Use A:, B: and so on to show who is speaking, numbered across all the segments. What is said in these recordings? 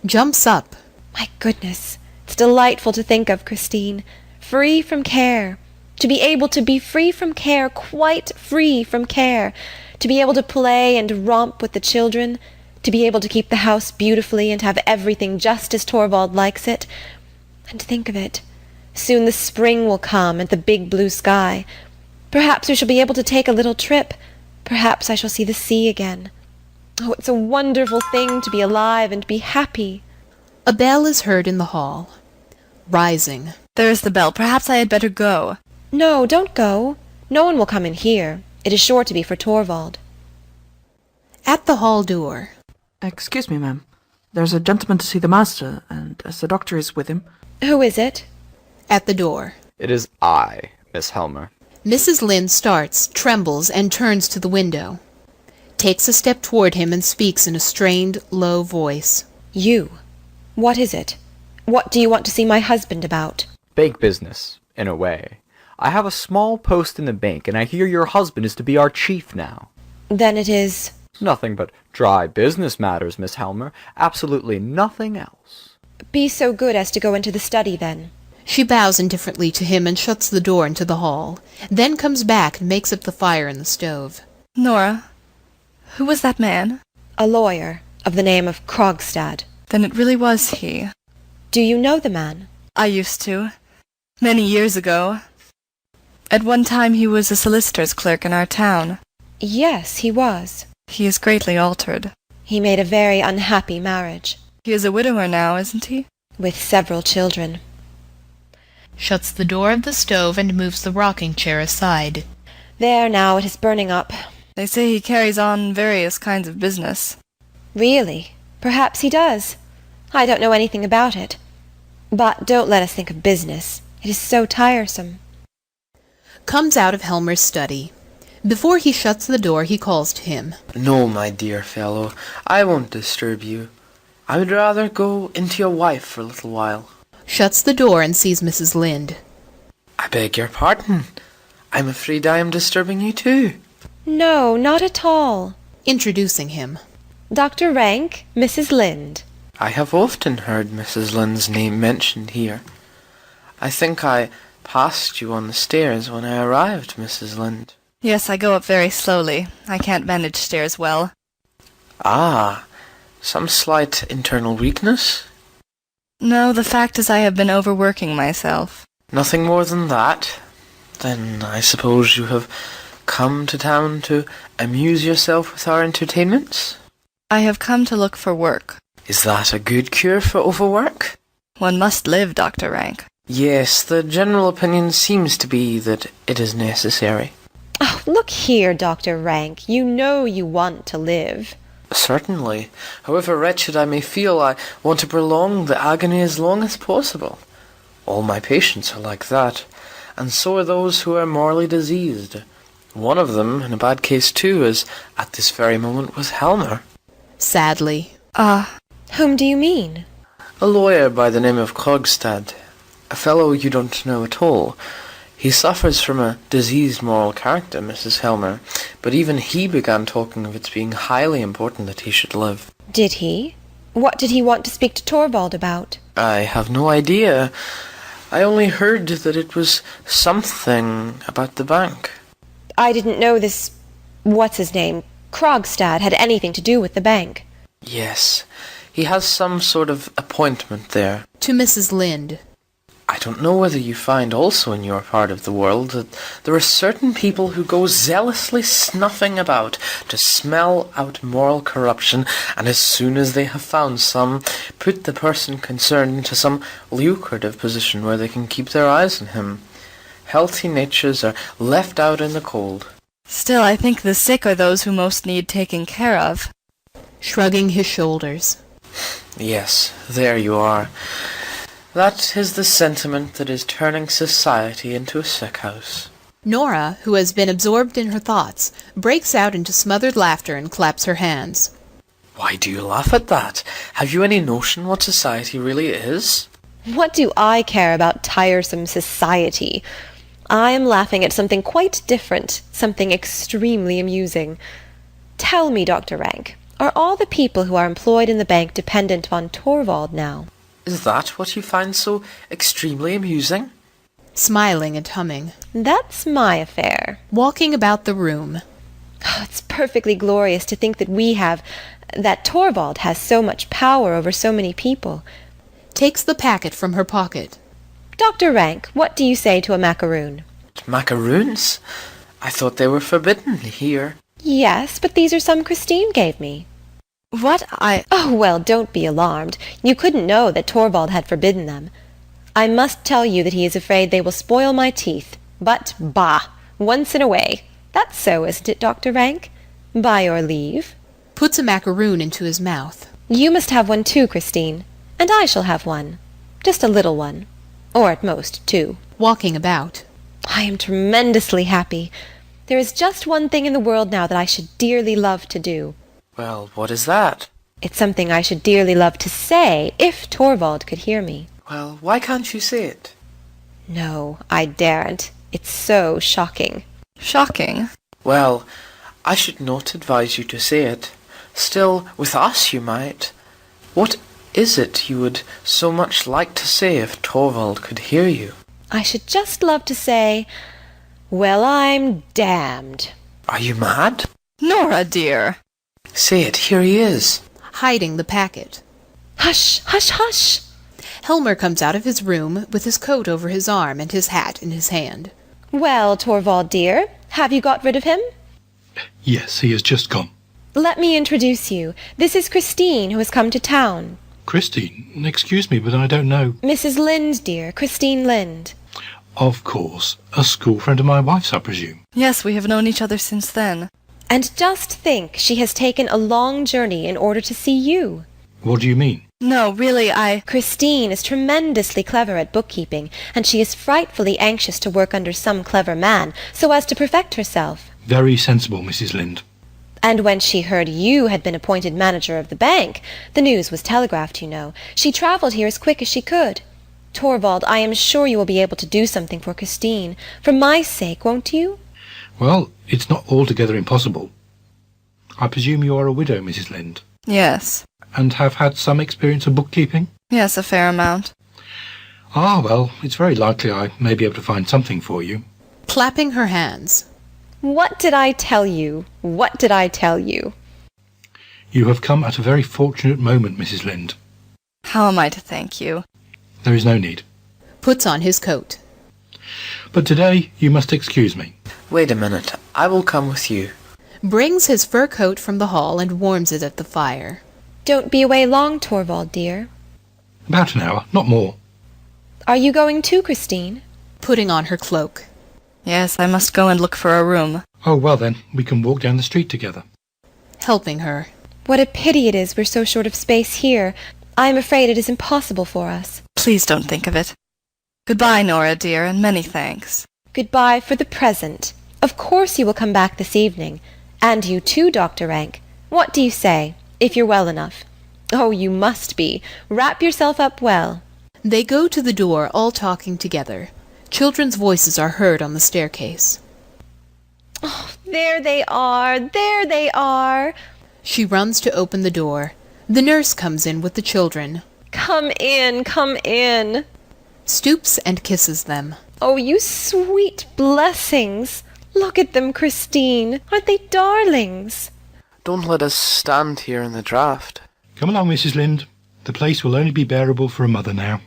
A: Jumps up.
B: My goodness, it's delightful to think of, Christine. Free from care. To be able to be free from care, quite free from care. To be able to play and romp with the children. To be able to keep the house beautifully and have everything just as Torvald likes it. And think of it. Soon the spring will come and the big blue sky. Perhaps we shall be able to take a little trip. Perhaps I shall see the sea again. Oh, it's a wonderful thing to be alive and be happy.
A: A bell is heard in the hall. Rising.
C: There is the bell. Perhaps I had better go.
B: No, don't go. No one will come in here. It is sure to be for Torvald.
A: At the hall door.
D: Excuse me, ma'am. There's a gentleman to see the master, and as the doctor is with him...
B: Who is it?
A: At the door.
E: It is I, Miss Helmer.
A: Mrs. Lynde starts, trembles, and turns to the window. Takes a step toward him and speaks in a strained, low voice.
B: You. What is it? What do you want to see my husband about?
E: Bank business, in a way. I have a small post in the bank, and I hear your husband is to be our chief now.
B: Then it is...
E: Nothing but dry business matters, Miss Helmer. Absolutely nothing else.
B: Be so good as to go into the study, then.
A: She bows indifferently to him and shuts the door into the hall, then comes back and makes up the fire in the stove.
C: Nora, who was that man?
B: A lawyer, of the name of Krogstad.
C: Then it really was he.
B: Do you know the man?
C: I used to. Many years ago. At one time he was a solicitor's clerk in our town.
B: Yes, he was.
C: He is greatly altered.
B: He made a very unhappy marriage.
C: He is a widower now, isn't he?
B: With several children.
A: Shuts the door of the stove and moves the rocking chair aside.
B: There now, it is burning up.
C: They say he carries on various kinds of business.
B: Really? Perhaps he does. I don't know anything about it. But don't let us think of business. It is so tiresome.
A: Comes out of Helmer's study. Before he shuts the door, he calls to him.
F: No, my dear fellow, I won't disturb you. I would rather go into your wife for a little while.
A: Shuts the door and sees Mrs. Lynde.
F: I beg your pardon. I'm afraid I am disturbing you too.
B: No, not at all.
A: Introducing him.
B: Dr. Rank, Mrs. Lynde.
F: I have often heard Mrs. Lynde's name mentioned here. I think I passed you on the stairs when I arrived, Mrs. Lynde.
C: Yes, I go up very slowly. I can't manage stairs well.
F: Ah, some slight internal weakness?
C: No, the fact is I have been overworking myself.
F: Nothing more than that? Then I suppose you have come to town to amuse yourself with our entertainments?
C: I have come to look for work.
F: Is that a good cure for overwork?
C: One must live, Dr. Rank.
F: Yes, the general opinion seems to be that it is necessary.
B: Oh, look here, Dr. Rank. You know you want to live.
F: Certainly. However wretched I may feel, I want to prolong the agony as long as possible. All my patients are like that, and so are those who are morally diseased. One of them, in a bad case too, is at this very moment with Helmer.
A: Sadly.
B: Whom do you mean?
F: A lawyer by the name of Krogstad. A fellow you don't know at all. He suffers from a diseased moral character, Mrs. Helmer, but even he began talking of its being highly important that he should live.
B: Did he? What did he want to speak to Torvald about?
F: I have no idea. I only heard that it was something about the bank.
B: I didn't know this... what's his name? Krogstad had anything to do with the bank.
F: Yes, he has some sort of appointment there.
A: To Mrs. Lynde.
F: I don't know whether you find also in your part of the world that there are certain people who go zealously snuffing about to smell out moral corruption, and as soon as they have found some, put the person concerned into some lucrative position where they can keep their eyes on him. Healthy natures are left out in the cold.
C: Still, I think the sick are those who most need taking care of.
A: Shrugging his shoulders.
F: Yes, there you are. That is the sentiment that is turning society into a sick house.
A: Nora, who has been absorbed in her thoughts, breaks out into smothered laughter and claps her hands.
F: Why do you laugh at that? Have you any notion what society really is?
B: What do I care about tiresome society? I am laughing at something quite different, something extremely amusing. Tell me, Dr. Rank, Are all the people who are employed in the bank dependent on Torvald now?
F: Is that what you find so extremely amusing?
A: Smiling and humming.
B: That's my affair.
A: Walking about the room.
B: Oh, it's perfectly glorious to think that Torvald has so much power over so many people.
A: Takes the packet from her pocket.
B: Dr. Rank, what do you say to a macaroon?
F: Macaroons? I thought they were forbidden here.
B: Yes, but these are some Christine gave me.
C: What?
B: Oh, well, don't be alarmed. You couldn't know that Torvald had forbidden them. I must tell you that he is afraid they will spoil my teeth. But, bah! Once in a way. That's so, isn't it, Dr. Rank? By your leave.
A: Puts a macaroon into his mouth.
B: You must have one too, Christine. And I shall have one. Just a little one. Or at most, two.
A: Walking about.
B: I am tremendously happy. There is just one thing in the world now that I should dearly love to do.
F: Well, what is that?
B: It's something I should dearly love to say if Torvald could hear me.
F: Well, why can't you say it?
B: No, I daren't. It's so shocking.
C: Shocking.
F: Well, I should not advise you to say it. Still, with us you might. What is it you would so much like to say if Torvald could hear you?
B: I should just love to say, well, I'm damned.
F: Are you mad?
C: Nora, dear.
F: Say it, here he is.
A: Hiding the packet.
B: Hush, hush, hush!
A: Helmer comes out of his room with his coat over his arm and his hat in his hand.
B: Well, Torvald, dear, have you got rid of him?
G: Yes, he has just gone.
B: Let me introduce you. This is Christine, who has come to town.
G: Christine, excuse me, but I don't know.
B: Mrs. Lind, dear, Christine Lind.
G: Of course, a school friend of my wife's, I presume.
C: Yes, we have known each other since then.
B: And just think, she has taken a long journey in order to see you.
G: What do you mean?
C: No, really,
B: Christine is tremendously clever at bookkeeping, and she is frightfully anxious to work under some clever man, so as to perfect herself.
G: Very sensible, Mrs. Lind.
B: And when she heard you had been appointed manager of the bank, the news was telegraphed, you know, she travelled here as quick as she could. Torvald, I am sure you will be able to do something for Christine. For my sake, won't you?
G: Well, it's not altogether impossible. I presume you are a widow, Mrs. Lind,
C: yes.
G: and have had some experience of bookkeeping?
C: Yes, a fair amount.
G: Ah, well, it's very likely I may be able to find something for you.
A: Clapping her hands.
B: What did I tell you? What did I tell you?
G: You have come at a very fortunate moment, Mrs. Lind.
C: How am I to thank you?
G: There is no need.
A: Puts on his coat.
G: But today you must excuse me.
F: Wait a minute, I will come with you.
A: Brings his fur coat from the hall and warms it at the fire.
B: Don't be away long, Torvald, dear.
G: About an hour, not more.
B: Are you going too, Christine?
A: Putting on her cloak.
C: Yes, I must go and look for a room.
G: Oh, well then, we can walk down the street together.
A: Helping her.
B: What a pity it is we're so short of space here. I am afraid it is impossible for us.
C: Please don't think of it. Goodbye, Nora, dear, and many thanks.
B: Goodbye for the present. Of course you will come back this evening. And you too, Dr. Rank. What do you say, if you're well enough? Oh, you must be. Wrap yourself up well.
A: They go to the door, all talking together. Children's voices are heard on the staircase.
B: Oh, there they are, there they are.
A: She runs to open the door. The nurse comes in with the children.
B: Come in, come in.
A: Stoops and kisses them.
B: Oh, you sweet blessings. Look at them, Christine. Aren't they darlings?
F: Don't let us stand here in the draught.
G: Come along, Mrs. Lind. The place will only be bearable for a mother now.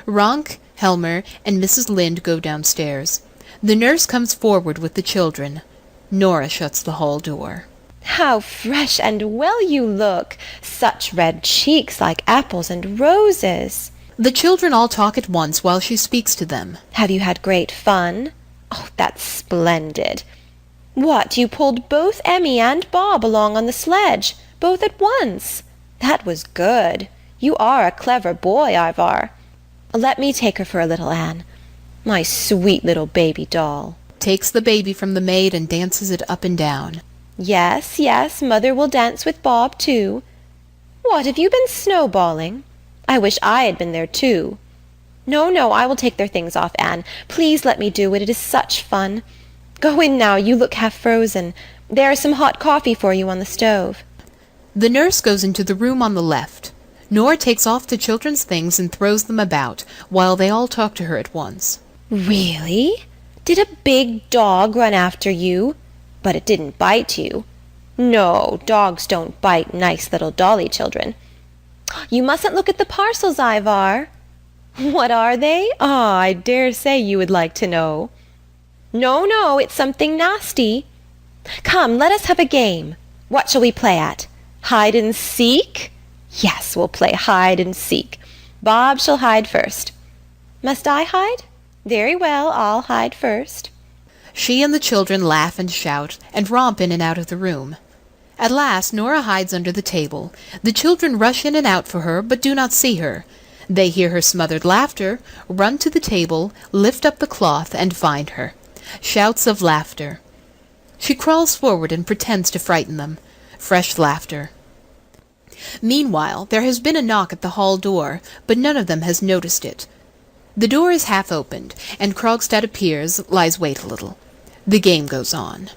A: Ronk, Helmer, and Mrs. Lind go downstairs. The nurse comes forward with the children. Nora shuts the hall door.
B: How fresh and well you look. Such red cheeks like apples and roses.
A: The children all talk at once while she speaks to them.
B: Have you had great fun? Oh, that's splendid. What, you pulled both Emmy and Bob along on the sledge, both at once? That was good. You are a clever boy, Ivar. Let me take her for a little, Anne. My sweet little baby doll.
A: Takes the baby from the maid and dances it up and down.
B: Yes, yes, Mother will dance with Bob, too. What, have you been snowballing? I wish I had been there, too. No, no, I will take their things off, Anne. Please let me do it. It is such fun. Go in now. You look half frozen. There is some hot coffee for you on the stove.
A: The nurse goes into the room on the left. Nora takes off the children's things and throws them about, while they all talk to her at once.
B: Really? Did a big dog run after you? But it didn't bite you. No, dogs don't bite nice little dolly children. You mustn't look at the parcels, Ivar. What are they? Ah, I dare say you would like to know. No, no, it's something nasty. Come, let us have a game. What shall we play at? Hide and seek? Yes, we'll play hide and seek. Bob shall hide first. Must I hide? Very well, I'll hide first.
A: She and the children laugh and shout, and romp in and out of the room. At last Nora hides under the table. The children rush in and out for her, but do not see her. They hear her smothered laughter, run to the table, lift up the cloth, and find her. Shouts of laughter. She crawls forward and pretends to frighten them. Fresh laughter. Meanwhile, there has been a knock at the hall door, but none of them has noticed it. The door is half opened, and Krogstad appears, lies wait a little. The game goes on.